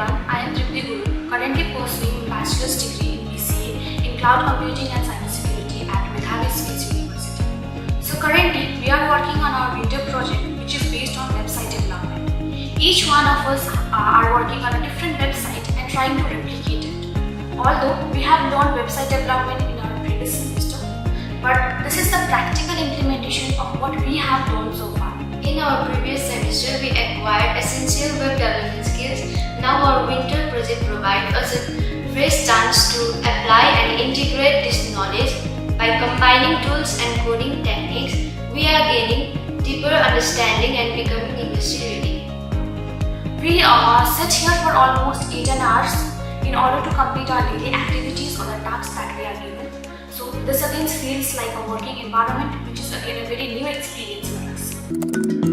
everyone, I am Guru, currently pursuing bachelor's degree in BCA in Cloud Computing and Cybersecurity at University. So currently, we are working on our winter project which is based on website development. Each one of us are working on a different website and trying to replicate it. Although we have learned website development in our previous semester, but this is the practical implementation of what we have learned so far. In our previous semester, we acquired essential web development skills. Now our winter project provides us a fresh chance to apply and integrate this knowledge. By combining tools and coding techniques, we are gaining deeper understanding and becoming industry ready. We sit here for almost 8 hours in order to complete our daily activities or the tasks that we are given. So this again feels like a working environment, which is again a very new experience for us.